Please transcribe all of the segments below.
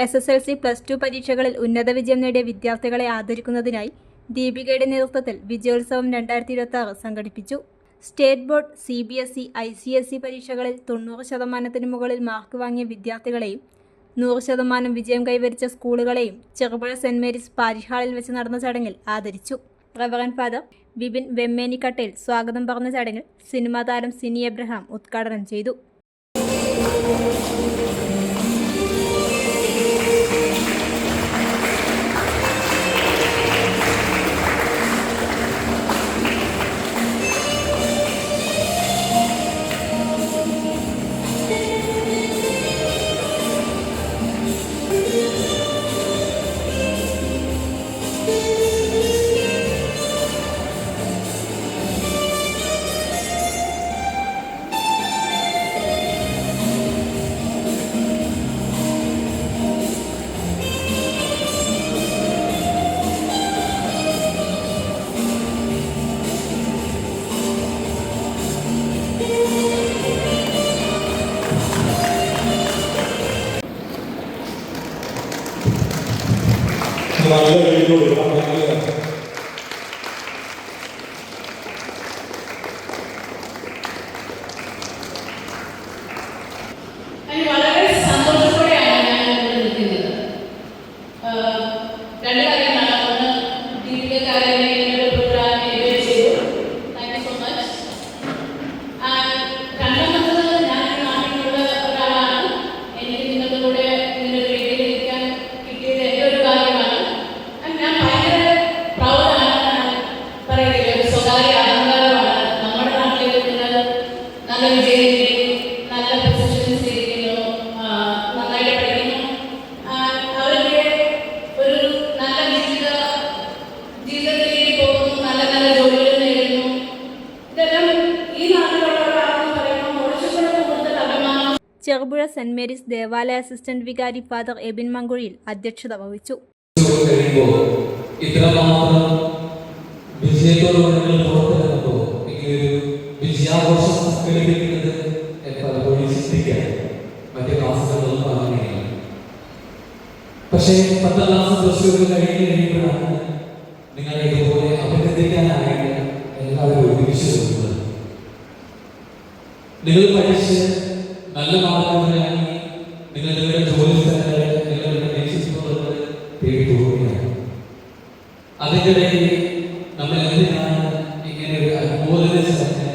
SSLC +2 പരീക്ഷകളിൽ ഉന്നത വിജയം നേടിയ വിദ്യാർത്ഥികളെ ആദരിക്കുന്നതിനായി ദീപികയുടെ നേതൃത്വത്തിൽ വിജയോത്സവം 2026 സംഘടിപ്പിച്ചു. സ്റ്റേറ്റ് ബോർഡ്, CBSE, ICSE പരീക്ഷകളിൽ 90% മുകളിൽ മാർക്ക് വാങ്ങിയ വിദ്യാർത്ഥികളെയും 100% വിജയം കൈവരിച്ച സ്കൂളുകളെയും ചെറുപുഴ സെന്റ് മേരീസ് പാരിഷ് ഹാളിൽ വെച്ച് നടന്ന ചടങ്ങിൽ ആദരിച്ചു. റവറന്റ് ഫാദർ വിപിൻ വെമ്മേനിക്കട്ടയിൽ സ്വാഗതം പറഞ്ഞ ചടങ്ങിൽ സിനിമാ താരം സിനി എബ്രഹാം ഉദ്ഘാടനം ചെയ്തു. വളരെ സന്തോഷത്തോടെയാണ് ഞാൻ നിൽക്കുന്നത്. രണ്ട് കാര്യങ്ങളാണ്. ഒന്ന്, ദീപികക്കാരെ പ്രോഗ്രാം എൻജോയ് ചെയ്തു. Thank you so much. രണ്ടാമത്തത്, ഞാൻ നാട്ടിലുള്ള ഒരാളാണ്. എനിക്ക് നിങ്ങളുടെ കൂടെ ഇങ്ങനെ വേദിയിലിരിക്കാൻ കിട്ടിയത് എൻ്റെ ഒരു കാര്യമാണ്. ഞാൻ ഭയങ്കര പ്രൗഡാണ്. പറയുന്നില്ല, ഒരു സ്വകാര്യ അഹങ്കാരമാണ്. നമ്മുടെ നാട്ടിൽ നിങ്ങൾ നല്ല വിജയം നേടി, നല്ല പൊസിഷൻസ് ഇരിക്കുന്നു, നന്നായിട്ട് പഠിക്കുന്നു, അവരുടെ ഒരു നല്ല ജീവിതത്തിലേക്ക് പോകുന്നു, നല്ല നല്ല ജോലികൾ നേടുന്നു. ഇതെല്ലാം ഈ നാട്ടിലുള്ളവരാണെന്ന് പറയുമ്പോൾ കുറച്ചുകൂടെ കൂടുതൽ അഭിമാനം. ചെറുപുഴ സെന്റ് മേരീസ് ദേവാലയ അസിസ്റ്റന്റ് വികാരി ഫാദർ എബിൻ മങ്കുഴിയിൽ അധ്യക്ഷത വഹിച്ചു. പക്ഷേ 10ാം ക്ലാസ് പ്ലസ് കഴിയുമ്പോഴാണ് നിങ്ങളെ ഇതുപോലെ അഭിനന്ദിക്കാനായിട്ട് എല്ലാവരും ഒരുമിച്ച് കൊടുക്കുന്നത്. നിങ്ങൾ പഠിച്ച് നല്ല മാർഗങ്ങളായി നിങ്ങൾ നിങ്ങളുടെ ജോലി സ്ഥലങ്ങളിൽ നിങ്ങളുടെ നേതൃത്വങ്ങൾ തേടി പോവുകയാണ്. അതിൻ്റെ ഇടയിൽ നമ്മൾ എന്തിനാണ് ഇങ്ങനെ ഒരു അനുമോദന ചടങ്ങ്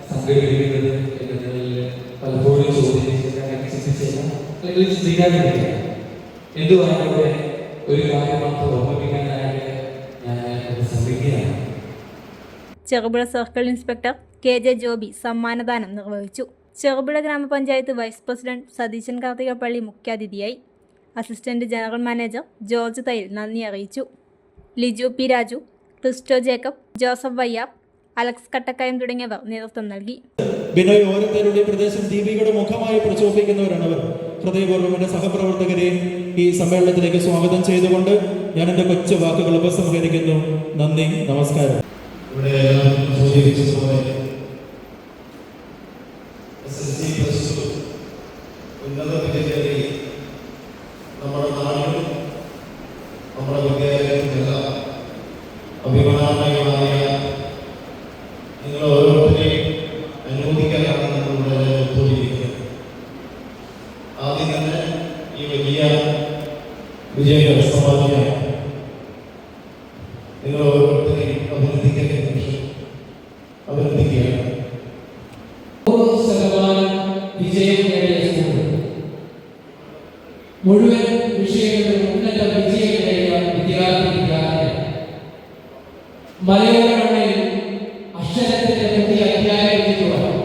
സംഘടിപ്പിക്കുന്നത് എന്നതിൽ പലപ്പോഴും ചിന്തിച്ചില്ല, അല്ലെങ്കിൽ ചിന്തിക്കാതിരിക്കുക. എന്തുവായിക്കോട്ടെ, ഒരു കാര്യം മാത്രം ഓർമ്മിപ്പിക്കാനായിട്ട് ഞാൻ ശ്രമിക്കുകയാണ്. Cherupuzha circle inspector KJ Joby സമ്മാനദാനം നിർവഹിച്ചു. ചെറുപുഴ ഗ്രാമപഞ്ചായത്ത് വൈസ് പ്രസിഡന്റ് സതീശൻ കാർത്തികപ്പള്ളി മുഖ്യാതിഥിയായി. Assistant general manager George Thayyil നന്ദി അറിയിച്ചു. ലിജു പി രാജു, ക്രിസ്റ്റോ ജേക്കബ്, ജോസഫ് വയ്യാർ, അലക്സ് കട്ടക്കയം തുടങ്ങിയവർ നേതൃത്വം നൽകി. ബിനോയ് ഓരോരുത്തരുടെ പ്രദേശം ദീപികയുടെ മുഖമായി പ്രചോദിപ്പിക്കുന്നവരാണ് അവർ. ഹൃദയപൂർവ്വം എൻ്റെ സഹപ്രവർത്തകരെ ഈ സമ്മേളനത്തിലേക്ക് സ്വാഗതം ചെയ്തുകൊണ്ട് ഞാൻ എൻ്റെ കൊച്ചു വാക്കുകൾ ഉപസംഹരിക്കുന്നു. നന്ദി, നമസ്കാരം. ഇവിടെ സൂചിപ്പിച്ചതുപോലെ SSLC +2 ഉന്നത വിജയത്തിൽ നമ്മുടെ നാടിനും നമ്മുടെ വിദ്യാലയത്തിനെല്ലാം അഭിമാനമായ നിങ്ങൾ ഓരോരുത്തരെയും അനുമോദിക്കാനാണ് നമ്മളിവിടെ ഒത്തുകൂടിയിരിക്കുന്നത്. ആദ്യം തന്നെ ഈ വലിയ വിജയം കരസ്ഥമാക്കിയ നിങ്ങൾ ഓരോരുത്തരെയും അഭിനന്ദിക്കുകയാണ്. വിജയം നേടിയ സ്കൂൾ മുഴുവൻ വിഷയങ്ങളിലും ഉന്നത വിജയം നേടിയ വിദ്യാർത്ഥികൾ മലയോര മണ്ണിൽ അക്ഷരത്തിന്റെ പുതിയ അധ്യായം എഴുതുവാൻ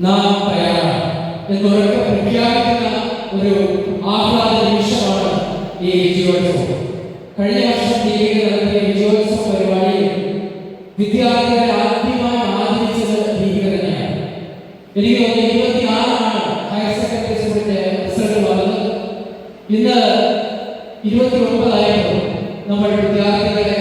നാം തയ്യാറാണ് എന്നുറക്കെ പ്രഖ്യാപിക്കുന്ന ഒരു ആഹ്ലാദ നിമിഷമാണ് ഈ വിജയോത്സവം. കഴിഞ്ഞ വർഷം ദീപിക നടത്തിയ വിജയോത്സവ പരിപാടിയിൽ വിദ്യാർത്ഥികളെ ആദ്യമായി ആദരിച്ചത് ദീപിക തന്നെയാണ്. എനിക്ക് തോന്നുന്നു 26 ഹയർ സെക്കൻഡറി സ്കൂളിന്റെ റിസൾട്ട് വന്നത്. ഇന്ന് 29 നമ്മൾ വിദ്യാർത്ഥികളെ